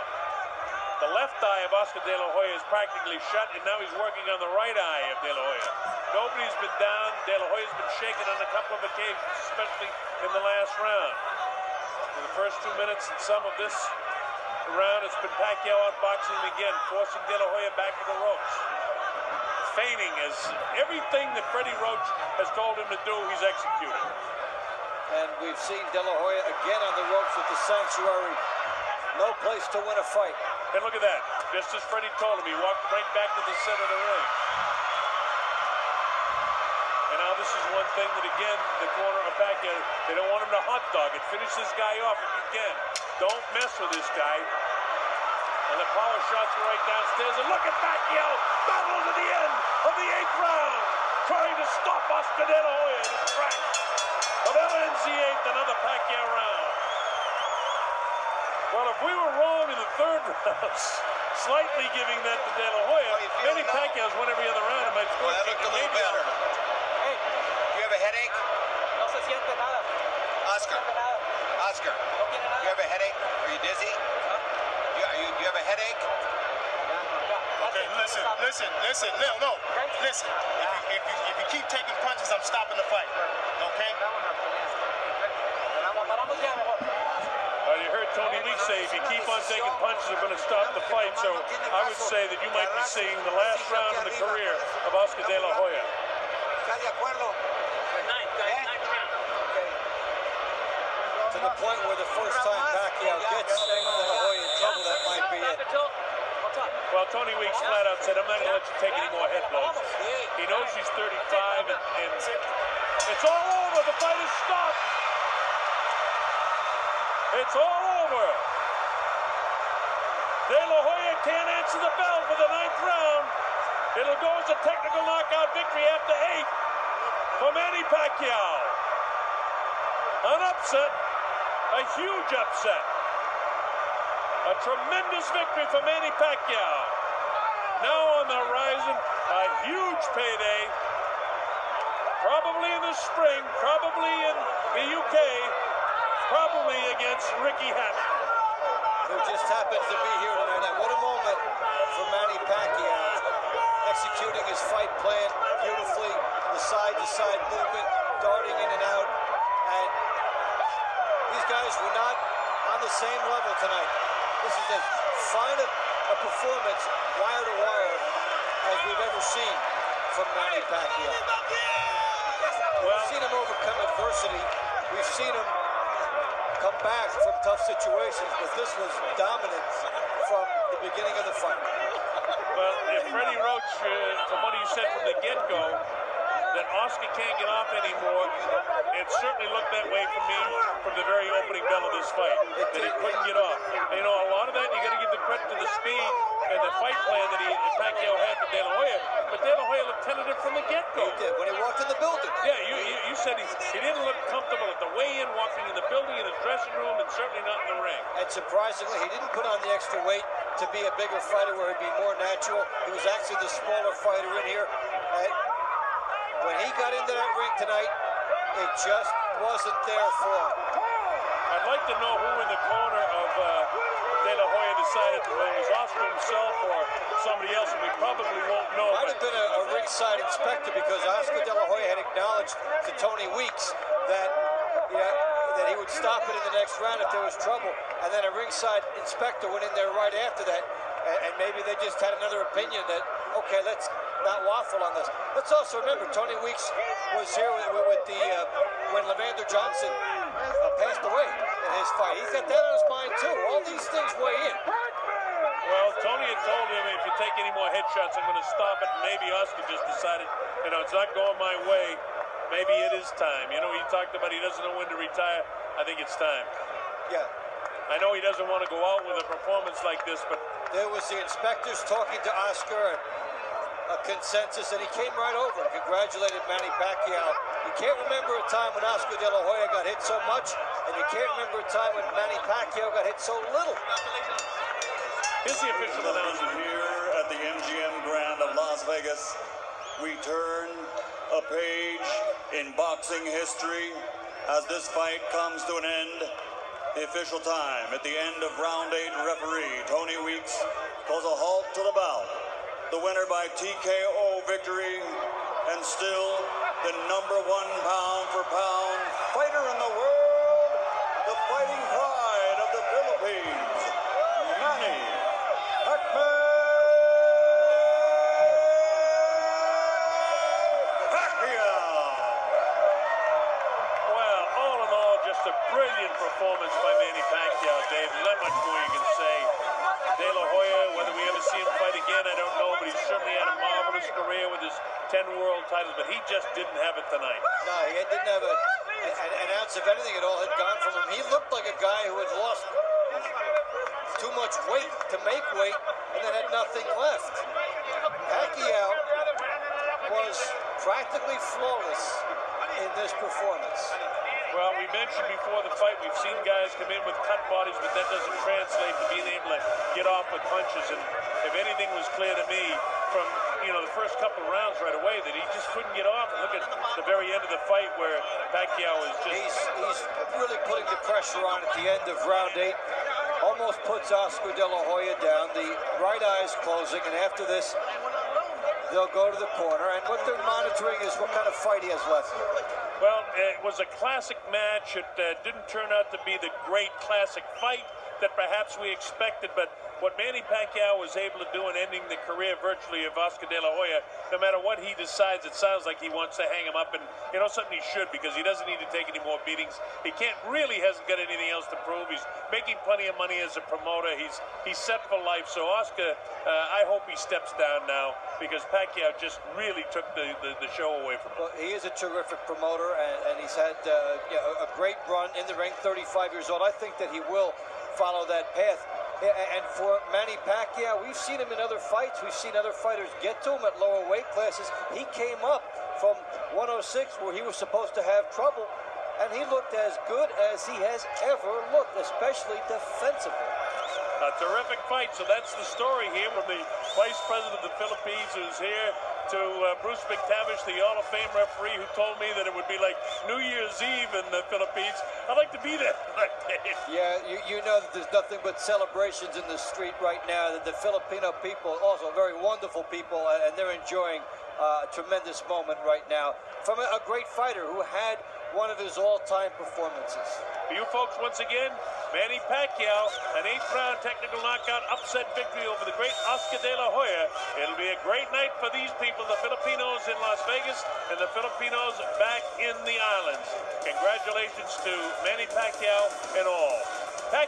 The left eye of Oscar De La Hoya is practically shut, and now he's working on the right eye of De La Hoya. Nobody's been down. De La Hoya's been shaken on a couple of occasions, especially in the last round. In the first 2 minutes and some of this round, it's been Pacquiao outboxing him again, forcing De La Hoya back to the ropes. Feigning as everything that Freddie Roach has told him to do, he's executing. And we've seen De La Hoya again on the ropes with the Sanctuary. No place to win a fight. And look at that. Just as Freddie told him, he walked right back to the center of the ring. And now this is one thing that, again, the corner of Pacquiao, they don't want him to hot dog it. Finish this guy off if you can. Don't mess with this guy. And the power shots are right downstairs. And look at Pacquiao. Battle to the end of the 8th round. Trying to stop Oscar De La Hoya in his track of LNZ 8th, another Pacquiao round. Well, if we were wrong in the 3rd round, slightly giving that to De La Hoya, Manny Pacquiao's won every other round, and my score sheet can maybe better. Hey, you have a headache? No se siente nada. Oscar. Oscar. No tiene nada. You have a headache? Are you dizzy? You have a headache? Okay, listen. No. Listen. If you keep taking punches, I'm stopping the fight. Okay? Well, you heard Tony Weeks say if you keep on taking punches, they're going to stop the fight. So I would say that you might be seeing the last round in the career of Oscar De La Hoya. ¿Estás de acuerdo? Ninth round. To the point where the first time Pacquiao gets De La Hoya in trouble, that might be it. Well, Tony Weeks flat out said, I'm not going to let you take any more head blows. He knows he's 35, and it's all over. The fight is stopped. It's all over. De La Hoya can't answer the bell for the 9th round. It'll go as a technical knockout victory after 8 for Manny Pacquiao. An upset, a huge upset. A tremendous victory for Manny Pacquiao. Now on the horizon, a huge payday. Probably in the spring, probably in the UK, probably against Ricky Hatton. Who just happens to be here tonight. And what a moment for Manny Pacquiao, executing his fight plan beautifully, the side-to-side movement, darting in and out. And these guys were not on the same level tonight. This is as fine a performance, wire to wire, as we've ever seen from Manny Pacquiao. We've seen him overcome adversity. We've seen him come back from tough situations, but this was dominance from the beginning of the fight. Well, if Freddie Roach, from what he said from the get-go, that Oscar can't get off anymore, it certainly looked that way for me from the very opening bell of this fight, that he couldn't get off. And, you know, a lot of that, you got to give the credit to the speed and the fight plan that Pacquiao had for De La Hoya, but De La Hoya looked tentative from the get-go. He did, when he walked in the building. Yeah, you said he didn't look comfortable at the weigh-in, walking in the building, in his dressing room, and certainly not in the ring. And surprisingly, he didn't put on the extra weight to be a bigger fighter where he'd be more natural. He was actually the smaller fighter in here. And when he got into that ring tonight, it just wasn't there for him. I'd like to know who in the corner of De La Hoya decided whether it was Oscar himself or somebody else, and we probably won't know. Might have been a ringside inspector, because Oscar De La Hoya had acknowledged to Tony Weeks that that he would stop it in the next round if there was trouble, and then a ringside inspector went in there right after that, and maybe they just had another opinion that, okay, let's not waffle on this. Let's also remember Tony Weeks was here with the when Levander Johnson passed away in his fight. He's got that on his mind too. All these things weigh in. Well, Tony had told him, if you take any more headshots, I'm going to stop it. And maybe Oscar just decided, it's not going my way. Maybe it is time. You know, he talked about he doesn't know when to retire. I think it's time. Yeah. I know he doesn't want to go out with a performance like this, but there was the inspectors talking to Oscar, a consensus, and he came right over and congratulated Manny Pacquiao. You can't remember a time when Oscar De La Hoya got hit so much, and you can't remember a time when Manny Pacquiao got hit so little. Here's the official announcement. Here at the MGM Grand of Las Vegas, we turn a page in boxing history As this fight comes to an end, the official time at the end of round 8, referee Tony Weeks calls a halt to the bout. The winner by TKO victory, and still the #1 pound-for-pound fighter in the world, the fighting pride of the Philippines, Manny Pacman. A brilliant performance by Manny Pacquiao, Dave. Not much more you can say. De La Hoya, whether we ever see him fight again, I don't know, but he certainly had a marvelous career with his 10 world titles, but he just didn't have it tonight. No, he didn't have an ounce of anything at all had gone from him. He looked like a guy who had lost too much weight to make weight and then had nothing left. Pacquiao was practically flawless in this performance. Well, we mentioned before the fight, we've seen guys come in with cut bodies, but that doesn't translate to being able to get off with punches. And if anything was clear to me from, the first couple of rounds right away, that he just couldn't get off. And look at the very end of the fight where Pacquiao is just... He's really putting the pressure on at the end of round 8. Almost puts Oscar De La Hoya down. The right eye's closing, and after this, they'll go to the corner. And what they're monitoring is what kind of fight he has left. Well, it was a classic match. It didn't turn out to be the great classic fight that perhaps we expected, but what Manny Pacquiao was able to do in ending the career virtually of Oscar De La Hoya, no matter what he decides, it sounds like he wants to hang him up, and something he should, because he doesn't need to take any more beatings. He hasn't got anything else to prove. He's making plenty of money as a promoter. He's set for life. So Oscar, I hope he steps down now, because Pacquiao just really took the show away from him. Well, he is a terrific promoter, and he's had a great run in the ring, 35 years old. I think that he will follow that path. And for Manny Pacquiao, we've seen him in other fights. We've seen other fighters get to him at lower weight classes. He came up from 106, where he was supposed to have trouble, and he looked as good as he has ever looked, especially defensively. A terrific fight. So that's the story here from the Vice President of the Philippines, who's here, to Bruce McTavish, the Hall of Fame referee, who told me that it would be like New Year's Eve in the Philippines. I'd like to be there that day. Yeah, you know that there's nothing but celebrations in the street right now. That the Filipino people, also very wonderful people, and they're enjoying a tremendous moment right now from a great fighter who had one of his all-time performances. For you folks, once again, Manny Pacquiao, an 8th-round technical knockout upset victory over the great Oscar De La Hoya. It'll be a great night for these people, the Filipinos in Las Vegas and the Filipinos back in the islands. Congratulations to Manny Pacquiao and all.